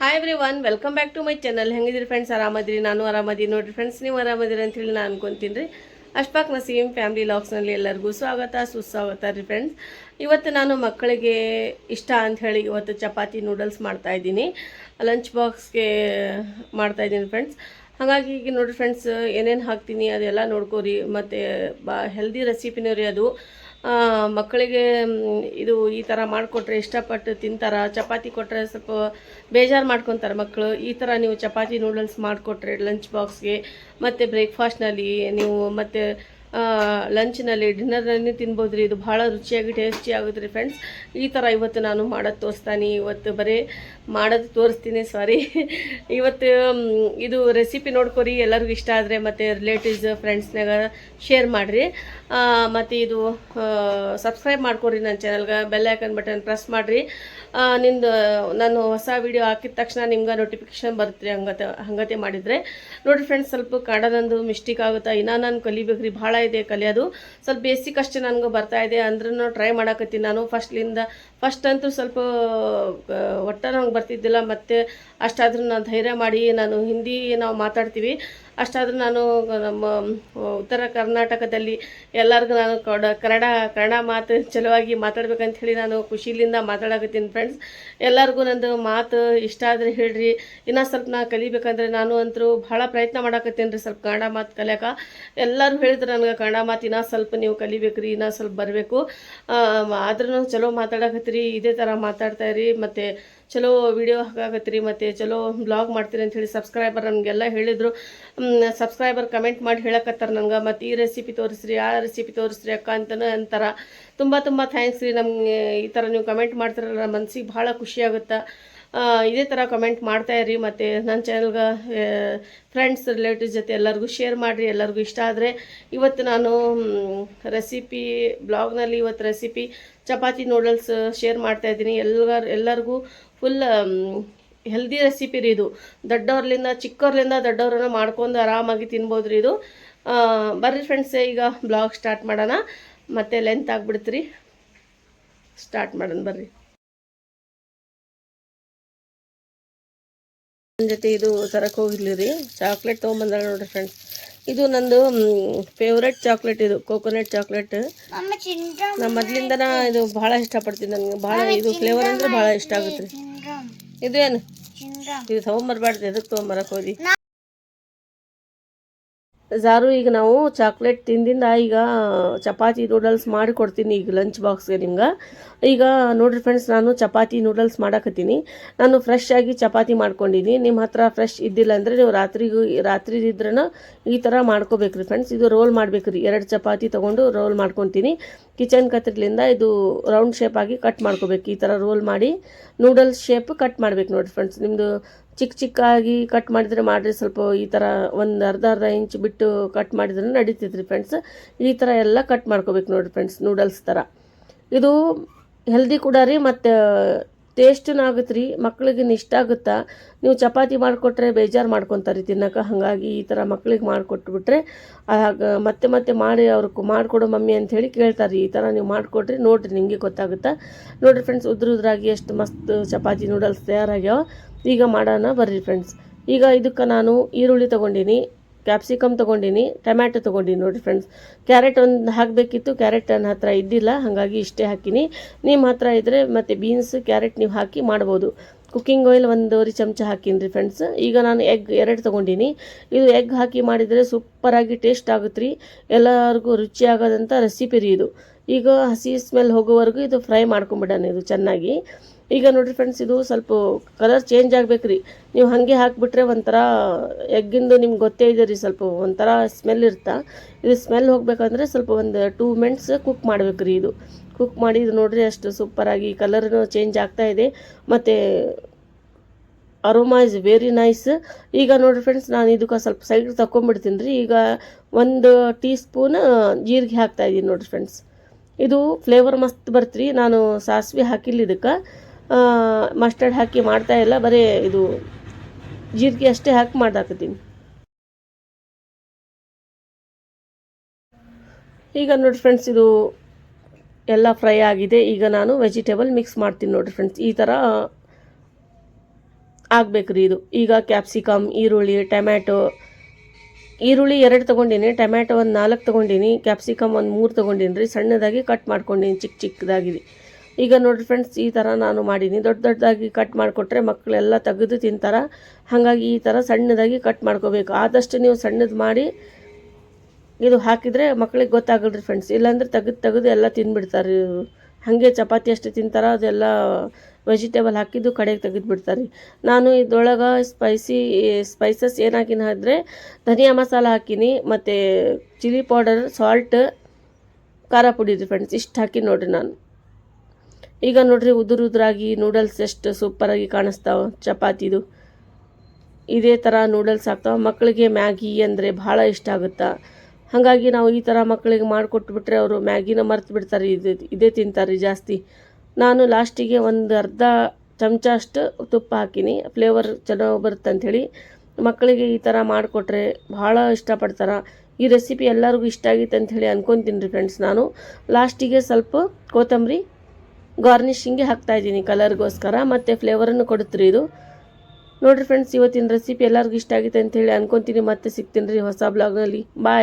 Hi everyone, welcome back to my channel. ಹೆಂಗಿದ್ರಿ friends? ಆರಾಮದಿರಿ? ನಾನು ಆರಾಮದಿರಿ ನೋಡಿರಿ ಫ್ರೆಂಡ್ಸ್. ನೀವು ಆರಾಮದಿರಿ ಅಂತೇಳಿ ನಾನು ಅನ್ಕೊತೀನಿ ರೀ. ಅಶ್ಫಾಕ್ ನಸೀಮ್ ಫ್ಯಾಮಿಲಿ ಲಾಗ್ಸ್ನಲ್ಲಿ ಎಲ್ಲರಿಗೂ ಸ್ವಾಗತ ಸುಸ್ವಾಗತ ರೀ ಫ್ರೆಂಡ್ಸ್. ಇವತ್ತು ನಾನು ಮಕ್ಕಳಿಗೆ ಇಷ್ಟ ಅಂಥೇಳಿ ಇವತ್ತು ಚಪಾತಿ ನೂಡಲ್ಸ್ ಮಾಡ್ತಾಯಿದ್ದೀನಿ. ಲಂಚ್ ಬಾಕ್ಸ್ಗೆ ಮಾಡ್ತಾಯಿದ್ದೀನಿ ಫ್ರೆಂಡ್ಸ್. ಹಾಗಾಗಿ ಈಗ ನೋಡಿರಿ ಫ್ರೆಂಡ್ಸ್, ಏನೇನು ಹಾಕ್ತೀನಿ ಅದೆಲ್ಲ ನೋಡ್ಕೋರಿ. ಮತ್ತು ಹೆಲ್ದಿ ರೆಸಿಪಿನೂ ರೀ ಅದು. ಮಕ್ಕಳಿಗೆ ಇದು ಈ ಥರ ಮಾಡಿಕೊಟ್ರೆ ಇಷ್ಟಪಟ್ಟು ತಿಂತಾರೆ. ಚಪಾತಿ ಕೊಟ್ಟರೆ ಸ್ವಲ್ಪ ಬೇಜಾರು ಮಾಡ್ಕೊತಾರೆ ಮಕ್ಕಳು. ಈ ಥರ ನೀವು ಚಪಾತಿ ನೂಡಲ್ಸ್ ಮಾಡಿಕೊಟ್ರೆ ಲಂಚ್ ಬಾಕ್ಸ್ಗೆ ಮತ್ತು ಬ್ರೇಕ್ಫಾಸ್ಟ್ನಲ್ಲಿ ನೀವು ಮತ್ತು ಲಂಚ್ನಲ್ಲಿ ಡಿನ್ನರ್ನಲ್ಲಿ ತಿನ್ಬೋದು ರೀ. ಇದು ಭಾಳ ರುಚಿಯಾಗಿ ಟೇಸ್ಟಿ ಆಗುತ್ತೆ ರೀ ಫ್ರೆಂಡ್ಸ್. ಈ ಥರ ಇವತ್ತು ನಾನು ಮಾಡೋದು ತೋರಿಸ್ತಾನೆ. ಇವತ್ತು ಬರೀ ಮಾಡೋದು ತೋರಿಸ್ತೀನಿ, ಸಾರಿ. ಇವತ್ತು ಇದು ರೆಸಿಪಿ ನೋಡ್ಕೊರಿ. ಎಲ್ಲರಿಗೂ ಇಷ್ಟ ಆದರೆ ಮತ್ತು ರಿಲೇಟಿವ್ಸ್ ಫ್ರೆಂಡ್ಸ್ನಾಗ ಶೇರ್ ಮಾಡಿರಿ. ಮತ್ತು ಇದು ಸಬ್ಸ್ಕ್ರೈಬ್ ಮಾಡ್ಕೊರಿ ನನ್ನ ಚಾನಲ್ಗೆ. ಬೆಲ್ ಐಕನ್ ಬಟನ್ ಪ್ರೆಸ್ ಮಾಡಿರಿ. ನಾನು ಹೊಸ ವಿಡಿಯೋ ಹಾಕಿದ ತಕ್ಷಣ ನಿಮ್ಗೆ ನೋಟಿಫಿಕೇಷನ್ ಬರುತ್ತೆ ಹಂಗತೆ ಮಾಡಿದರೆ. ನೋಡಿರಿ ಫ್ರೆಂಡ್ಸ್, ಸ್ವಲ್ಪ ಕನ್ನಡದಂದು ಮಿಸ್ಟೇಕ್ ಆಗುತ್ತಾ, ಇನ್ನೂ ನಾನು ಕಲಿಬೇಕು ರೀ. ಭಾಳ ಇದೆ ಕಲಿಯೋದು. ಸ್ವಲ್ಪ ಬೇಸಿಕ್ ಅಷ್ಟೇ ನನಗೆ ಬರ್ತಾ ಇದೆ, ಅಂದ್ರೂ ಟ್ರೈ ಮಾಡಕತ್ತೀನಿ ನಾನು. ಫಸ್ಟ್ ಅಂತೂ ಸ್ವಲ್ಪ ಒಟ್ಟು ನಂಗೆ ಬರ್ತಿದ್ದಿಲ್ಲ. ಮತ್ತು ಅಷ್ಟಾದ್ರೂ ನಾನು ಧೈರ್ಯ ಮಾಡಿ, ನಾನು ಹಿಂದಿ ನಾವು ಮಾತಾಡ್ತೀವಿ, ಅಷ್ಟಾದರೂ ನಾನು ನಮ್ಮ ಉತ್ತರ ಕರ್ನಾಟಕದಲ್ಲಿ ಎಲ್ಲರಿಗೂ ನಾನು ಕನ್ನಡ ಮಾತು ಚಲುವಾಗಿ ಮಾತಾಡ್ಬೇಕಂತ ಹೇಳಿ ನಾನು ಖುಷಿಲಿಂದ ಮಾತಾಡಕತ್ತೀನಿ ಫ್ರೆಂಡ್ಸ್. ಎಲ್ಲರಿಗೂ ನಂದು ಮಾತು ಇಷ್ಟ ಆದರೆ ಹೇಳ್ರಿ. ಇನ್ನೂ ಸ್ವಲ್ಪ ನಾನು ಕಲಿಬೇಕಂದ್ರೆ ನಾನು ಅಂತೂ ಭಾಳ ಪ್ರಯತ್ನ ಮಾಡಕತ್ತೀನಿ ರೀ ಸ್ವಲ್ಪ ಕನ್ನಡ ಮಾತು ಕಲಿಯೋಕೆ. ಎಲ್ಲರೂ ಹೇಳಿದ್ರು ನನಗೆ ಕನ್ನಡ ಮಾತು ಇನ್ನೂ ಸ್ವಲ್ಪ ನೀವು ಕಲಿಬೇಕ್ರಿ, ಇನ್ನೂ ಸ್ವಲ್ಪ ಬರಬೇಕು. ಆದ್ರೂ ಚಲೋ ಮಾತಾಡಕತ್ತೀರಿ, ಇದೇ ಥರ ಮಾತಾಡ್ತಾಯಿರಿ, ಮತ್ತು ಚಲೋ ವಿಡಿಯೋ ಹಾಕಾಕತ್ತೀರಿ, ಮತ್ತು ಚಲೋ ಬ್ಲಾಗ್ ಮಾಡ್ತೀರಿ ಅಂಥೇಳಿ ಸಬ್ಸ್ಕ್ರೈಬರ್ ನಮಗೆಲ್ಲ ಹೇಳಿದರು. ಸಬ್ಸ್ಕ್ರೈಬರ್ ಕಮೆಂಟ್ ಮಾಡಿ ಹೇಳಕತ್ತಾರೆ ನನಗೆ. ಮತ್ತು ಈ ರೆಸಿಪಿ ತೋರಿಸ್ರಿ, ಆ ರೆಸಿಪಿ ತೋರಿಸ್ರಿ ಅಕ್ಕ ಅಂತಲೂ ಅಂತಾರೆ. ತುಂಬ ಥ್ಯಾಂಕ್ಸ್ ರೀ. ನಮಗೆ ಈ ಥರ ನೀವು ಕಮೆಂಟ್ ಮಾಡ್ತಾರಲ್ಲ, ಮನಸ್ಸಿಗೆ ಭಾಳ ಖುಷಿ ಆಗುತ್ತೆ. ಇದೇ ಥರ ಕಮೆಂಟ್ ಮಾಡ್ತಾಯಿರಿ. ಮತ್ತು ನನ್ನ ಚಾನಲ್ಗೆ ಫ್ರೆಂಡ್ಸ್ ರಿಲೇಟಿವ್ಸ್ ಜೊತೆ ಎಲ್ಲರಿಗೂ ಶೇರ್ ಮಾಡಿರಿ. ಎಲ್ಲರಿಗೂ ಇಷ್ಟ ಆದರೆ ಇವತ್ತು ನಾನು ರೆಸಿಪಿ ಬ್ಲಾಗ್ನಲ್ಲಿ ಇವತ್ತು ರೆಸಿಪಿ ಚಪಾತಿ ನೂಡಲ್ಸ್ ಶೇರ್ ಮಾಡ್ತಾಯಿದ್ದೀನಿ. ಎಲ್ಲರಿಗೂ ಫುಲ್ ಹೆಲ್ದಿ ರೆಸಿಪಿ ರೀ ಇದು. ಚಿಕ್ಕವ್ರಲಿಂದ ದೊಡ್ಡವ್ರನ್ನ ಮಾಡ್ಕೊಂಡು ಆರಾಮಾಗಿ ತಿನ್ಬೋದು ರೀ ಇದು. ಬರ್ರಿ ಫ್ರೆಂಡ್ಸ್, ಈಗ ಬ್ಲಾಗ್ ಸ್ಟಾರ್ಟ್ ಮಾಡೋಣ. ಮತ್ತೆ ಲೆಂತ್ ಆಗಿಬಿಡ್ತೀರಿ. ಸ್ಟಾರ್ಟ್ ಮಾಡೋಣ ಬರ್ರಿ. ನನ್ನ ಜೊತೆ ಇದು ತರಕ್ಕೆ ಹೋಗಿರ್ಲಿ ರೀ. ಚಾಕ್ಲೇಟ್ ತೊಗೊಂಬಂದ ನೋಡ್ರಿ ಫ್ರೆಂಡ್ಸ್. ಇದು ನಂದು ಫೇವ್ರೆಟ್ ಚಾಕ್ಲೇಟ್, ಇದು ಕೋಕೋನಟ್ ಚಾಕ್ಲೇಟ್. ನಮ್ಮ ಮೊದಲಿಂದನ ಇದು ಭಾಳ ಇಷ್ಟಪಡ್ತೀನಿ. ನನಗೆ ಭಾಳ ಇದು ಫ್ಲೇವರ್ ಅಂದರೆ ಭಾಳ ಇಷ್ಟ ಆಗುತ್ತೆ ರೀ. ಇದೇನು ಇದು ತೊಗೊಂಬರ್ಬಾರ್ದು, ಎದಕ್ಕೆ ತೊಗೊಂಬರಕ್ಕೆ ಹೋದಿ ಜಾರು? ಈಗ ನಾವು ಚಾಕ್ಲೇಟ್ ತಿಂದಿಂದ ಈಗ ಚಪಾತಿ ನೂಡಲ್ಸ್ ಮಾಡಿಕೊಡ್ತೀನಿ ಈಗ ಲಂಚ್ ಬಾಕ್ಸ್ಗೆ ನಿಮ್ಗೆ. ಈಗ ನೋಡಿರಿ ಫ್ರೆಂಡ್ಸ್, ನಾನು ಚಪಾತಿ ನೂಡಲ್ಸ್ ಮಾಡಕತ್ತೀನಿ. ನಾನು ಫ್ರೆಶ್ ಆಗಿ ಚಪಾತಿ ಮಾಡ್ಕೊಂಡಿನಿ. ನಿಮ್ಮ ಹತ್ರ ಫ್ರೆಶ್ ಇದ್ದಿಲ್ಲ ಅಂದರೆ ನೀವು ರಾತ್ರಿ ಇದ್ರೂ ಈ ಥರ ಮಾಡ್ಕೋಬೇಕ್ರಿ ಫ್ರೆಂಡ್ಸ್. ಇದು ರೋಲ್ ಮಾಡ್ಬೇಕ್ರಿ. 2 ಚಪಾತಿ ತೊಗೊಂಡು ರೋಲ್ ಮಾಡ್ಕೊತೀನಿ. ಕಿಚನ್ ಕತ್ರಿಲಿಂದ ಇದು ರೌಂಡ್ ಶೇಪ್ ಆಗಿ ಕಟ್ ಮಾಡ್ಕೋಬೇಕು. ಈ ಥರ ರೋಲ್ ಮಾಡಿ ನೂಡಲ್ಸ್ ಶೇಪ್ ಕಟ್ ಮಾಡ್ಬೇಕು ನೋಡಿರಿ ಫ್ರೆಂಡ್ಸ್. ನಿಮ್ಮದು ಚಿಕ್ಕಾಗಿ ಕಟ್ ಮಾಡಿದರೆ ಮಾಡಿರಿ. ಸ್ವಲ್ಪ ಈ ಥರ ಒಂದು ಅರ್ಧ ಇಂಚ್ ಬಿಟ್ಟು ಕಟ್ ಮಾಡಿದ್ರೆ ನಡೀತೈತ್ರಿ ಫ್ರೆಂಡ್ಸ್. ಈ ಥರ ಎಲ್ಲ ಕಟ್ ಮಾಡ್ಕೋಬೇಕು ನೋಡಿರಿ ಫ್ರೆಂಡ್ಸ್, ನೂಡಲ್ಸ್ ಥರ. ಇದು ಹೆಲ್ದಿ ಕೂಡ ರೀ, ಮತ್ತು ಟೇಸ್ಟೂ ಆಗುತ್ತೆ ರೀ. ಮಕ್ಳಿಗೆ ಇಷ್ಟ ಆಗುತ್ತಾ. ನೀವು ಚಪಾತಿ ಮಾಡಿಕೊಟ್ರೆ ಬೇಜಾರು ಮಾಡ್ಕೊತಾರೆ ತಿನ್ನೋಕೆ. ಹಾಗಾಗಿ ಈ ಥರ ಮಕ್ಳಿಗೆ ಮಾಡಿಕೊಟ್ಬಿಟ್ರೆ ಆಗ ಮತ್ತೆ ಮಾಡಿ ಅವ್ರಿಗೆ ಮಾಡಿಕೊಡು ಮಮ್ಮಿ ಅಂಥೇಳಿ ಕೇಳ್ತಾರೆ. ಈ ಥರ ನೀವು ಮಾಡಿಕೊಟ್ರಿ ನೋಡಿರಿ, ನಿಮಗೆ ಗೊತ್ತಾಗುತ್ತಾ. ನೋಡಿರಿ ಫ್ರೆಂಡ್ಸ್, ಉದ್ರುದ್ರಾಗಿ ಎಷ್ಟು ಮಸ್ತ್ ಚಪಾತಿ ನೂಡಲ್ಸ್ ತಯಾರಾಗ್ಯಾವ. ಈಗ ಮಾಡೋಣ ಬರ್ರಿ ಫ್ರೆಂಡ್ಸ್. ಈಗ ಇದಕ್ಕೆ ನಾನು ಈರುಳ್ಳಿ ತೊಗೊಂಡಿನಿ, ಕ್ಯಾಪ್ಸಿಕಮ್ ತೊಗೊಂಡಿನಿ, ಟೊಮ್ಯಾಟೊ ತೊಗೊಂಡಿನಿ ನೋಡಿರಿ ಫ್ರೆಂಡ್ಸ್. ಕ್ಯಾರೆಟ್ ಒಂದು ಹಾಕಬೇಕಿತ್ತು, ಕ್ಯಾರೆಟ್ ನನ್ನ ಹತ್ರ ಇದ್ದಿಲ್ಲ, ಹಾಗಾಗಿ ಇಷ್ಟೇ ಹಾಕಿನಿ. ನಿಮ್ಮ ಹತ್ರ ಇದ್ದರೆ ಮತ್ತು ಬೀನ್ಸ್ ಕ್ಯಾರೆಟ್ ನೀವು ಹಾಕಿ ಮಾಡ್ಬೋದು. ಕುಕ್ಕಿಂಗ್ ಆಯಿಲ್ 1 ಚಮಚ ಹಾಕಿನಿ ರೀ ಫ್ರೆಂಡ್ಸ್. ಈಗ ನಾನು ಎಗ್ 2 ತೊಗೊಂಡಿನಿ. ಇದು ಎಗ್ ಹಾಕಿ ಮಾಡಿದರೆ ಸೂಪರಾಗಿ ಟೇಸ್ಟ್ ಆಗುತ್ತೆ ರೀ. ಎಲ್ಲರಿಗೂ ರುಚಿ ಆಗೋದಂಥ ರೆಸಿಪಿ ರೀ ಇದು. ಈಗ ಹಸಿ ಸ್ಮೆಲ್ ಹೋಗೋವರೆಗೂ ಇದು ಫ್ರೈ ಮಾಡ್ಕೊಂಬಿಡೋಣ ಇದು ಚೆನ್ನಾಗಿ. ಈಗ ನೋಡಿರಿ ಫ್ರೆಂಡ್ಸ್, ಇದು ಸ್ವಲ್ಪ ಕಲರ್ ಚೇಂಜ್ ಆಗಬೇಕು ರೀ. ನೀವು ಹಾಗೆ ಹಾಕಿಬಿಟ್ರೆ ಒಂಥರ ಎಗ್ಗಿಂದು ನಿಮ್ಗೆ ಗೊತ್ತೇ ಇದೆ ರೀ, ಸ್ವಲ್ಪ ಒಂಥರ ಸ್ಮೆಲ್ ಇರ್ತಾ. ಇದು ಸ್ಮೆಲ್ ಹೋಗ್ಬೇಕಂದ್ರೆ ಸ್ವಲ್ಪ ಒಂದು 2 ಮಿನಿಟ್ಸ್ ಕುಕ್ ಮಾಡ್ಬೇಕು ರೀ. ಇದು ಕುಕ್ ಮಾಡಿ ಇದು ನೋಡಿರಿ ಎಷ್ಟು ಸೂಪರಾಗಿ ಕಲರ್ನು ಚೇಂಜ್ ಆಗ್ತಾ ಇದೆ, ಮತ್ತು ಅರೋಮಾ ಇಸ್ ವೆರಿ ನೈಸ್. ಈಗ ನೋಡಿರಿ ಫ್ರೆಂಡ್ಸ್, ನಾನು ಇದಕ್ಕೆ ಸ್ವಲ್ಪ ಸೈಡ್ ತಗೊಂಡ್ಬಿಡ್ತೀನಿ ರೀ. ಈಗ 1 ಟೀ ಸ್ಪೂನ್ ಜೀರಿಗೆ ಹಾಕ್ತಾಯಿದ್ದೀನಿ ನೋಡಿರಿ ಫ್ರೆಂಡ್ಸ್. ಇದು ಫ್ಲೇವರ್ ಮಸ್ತ್ ಬರ್ತ್ರಿ. ನಾನು ಸಾಸಿವೆ ಹಾಕಿಲ್ಲ ಇದಕ್ಕೆ, ಮಸ್ಟರ್ಡ್ ಹಾಕಿ ಮಾಡ್ತಾಯಿಲ್ಲ, ಬರೀ ಇದು ಜೀರಿಗೆ ಅಷ್ಟೇ ಹಾಕಿ ಮಾಡಾಕತ್ತೀನಿ. ಈಗ ನೋಡಿ ಫ್ರೆಂಡ್ಸ್, ಇದು ಎಲ್ಲ ಫ್ರೈ ಆಗಿದೆ. ಈಗ ನಾನು ವೆಜಿಟೇಬಲ್ ಮಿಕ್ಸ್ ಮಾಡ್ತೀನಿ ನೋಡಿರಿ ಫ್ರೆಂಡ್ಸ್. ಈ ಥರ ಆಗ್ಬೇಕ್ರಿ ಇದು. ಈಗ ಕ್ಯಾಪ್ಸಿಕಮ್, ಈರುಳ್ಳಿ, ಟೊಮ್ಯಾಟೊ, ಈರುಳ್ಳಿ 2 ತೊಗೊಂಡಿನಿ, ಟೊಮ್ಯಾಟೊ ಒಂದು 4 ತೊಗೊಂಡಿನಿ, ಕ್ಯಾಪ್ಸಿಕಮ್ ಒಂದು 3 ತೊಗೊಂಡಿನಿ ರೀ. ಸಣ್ಣದಾಗಿ ಕಟ್ ಮಾಡ್ಕೊಂಡಿನಿ, ಚಿಕ್ಕದಾಗಿದೆ. ಈಗ ನೋಡಿರಿ ಫ್ರೆಂಡ್ಸ್, ಈ ಥರ ನಾನು ಮಾಡೀನಿ. ದೊಡ್ಡದಾಗಿ ಕಟ್ ಮಾಡಿಕೊಟ್ರೆ ಮಕ್ಕಳೆಲ್ಲ ತೆಗೆದು ತಿಂತಾರೆ. ಹಾಗಾಗಿ ಈ ಥರ ಸಣ್ಣದಾಗಿ ಕಟ್ ಮಾಡ್ಕೋಬೇಕು. ಆದಷ್ಟು ನೀವು ಸಣ್ಣದು ಮಾಡಿ ಇದು ಹಾಕಿದರೆ ಮಕ್ಕಳಿಗೆ ಗೊತ್ತಾಗಲ್ಲ ರೀ ಫ್ರೆಂಡ್ಸ್. ಇಲ್ಲಾಂದ್ರೆ ತೆಗೆದು ಎಲ್ಲ ತಿಂದುಬಿಡ್ತಾರೆ. ಹಾಗೆ ಚಪಾತಿ ಅಷ್ಟು ತಿಂತಾರೆ, ಅದೆಲ್ಲ ವೆಜಿಟೇಬಲ್ ಹಾಕಿದ್ದು ಕಡೆಗೆ ತೆಗೆದುಬಿಡ್ತಾರೆ. ನಾನು ಇದ್ರೊಳಗೆ ಸ್ಪೈಸಸ್ ಏನು ಹಾಕಿನ ಅಂದರೆ ಧನಿಯಾ ಮಸಾಲ ಹಾಕಿನಿ, ಮತ್ತು ಚಿಲ್ಲಿ ಪೌಡರ್, ಸಾಲ್ಟ್, ಖಾರ ಪುಡಿ ರೀ ಫ್ರೆಂಡ್ಸ್. ಇಷ್ಟು ಹಾಕಿ ನೋಡಿರಿ ನಾನು. ಈಗ ನೋಡಿರಿ ಉದುರಾಗಿ ನೂಡಲ್ಸ್ ಎಷ್ಟು ಸೂಪರಾಗಿ ಕಾಣಿಸ್ತಾವೆ ಚಪಾತಿದು. ಇದೇ ಥರ ನೂಡಲ್ಸ್ ಆಗ್ತಾವೆ. ಮಕ್ಕಳಿಗೆ ಮ್ಯಾಗಿ ಅಂದರೆ ಭಾಳ ಇಷ್ಟ ಆಗುತ್ತೆ. ಹಾಗಾಗಿ ನಾವು ಈ ಥರ ಮಕ್ಕಳಿಗೆ ಮಾಡಿಕೊಟ್ಬಿಟ್ರೆ ಅವರು ಮ್ಯಾಗಿನ ಮರ್ತು ಬಿಡ್ತಾರೆ, ಇದೇ ತಿಂತಾರೆ ಜಾಸ್ತಿ. ನಾನು ಲಾಸ್ಟಿಗೆ ಒಂದು ಅರ್ಧ ಚಮಚ ಅಷ್ಟು ತುಪ್ಪ ಹಾಕಿನಿ, ಫ್ಲೇವರ್ ಚೆನ್ನಾಗಿ ಬರುತ್ತೆ ಅಂಥೇಳಿ. ಮಕ್ಕಳಿಗೆ ಈ ಥರ ಮಾಡಿಕೊಟ್ರೆ ಭಾಳ ಇಷ್ಟಪಡ್ತಾರೆ. ಈ ರೆಸಿಪಿ ಎಲ್ಲರಿಗೂ ಇಷ್ಟ ಆಗಿತ್ತು ಅಂಥೇಳಿ ಅನ್ಕೊತೀನಿ ರೀ ಫ್ರೆಂಡ್ಸ್. ನಾನು ಲಾಸ್ಟಿಗೆ ಸ್ವಲ್ಪ ಕೊತ್ತಂಬರಿ ಗಾರ್ನಿಷಿಂಗ್ಗೆ ಹಾಕ್ತಾಯಿದ್ದೀನಿ ಕಲರ್ಗೋಸ್ಕರ, ಮತ್ತು ಫ್ಲೇವರನ್ನು ಕೊಡುತ್ತೀರಿ ಇದು. ನೋಡಿರಿ ಫ್ರೆಂಡ್ಸ್, ಇವತ್ತಿನ ರೆಸಿಪಿ ಎಲ್ಲರಿಗೂ ಇಷ್ಟ ಆಗಿತ್ತು ಅಂಥೇಳಿ ಅನ್ಕೊತೀನಿ. ಮತ್ತೆ ಸಿಗ್ತೀನಿ ರೀ ಹೊಸ ಬ್ಲಾಗ್ನಲ್ಲಿ. ಬಾಯ್.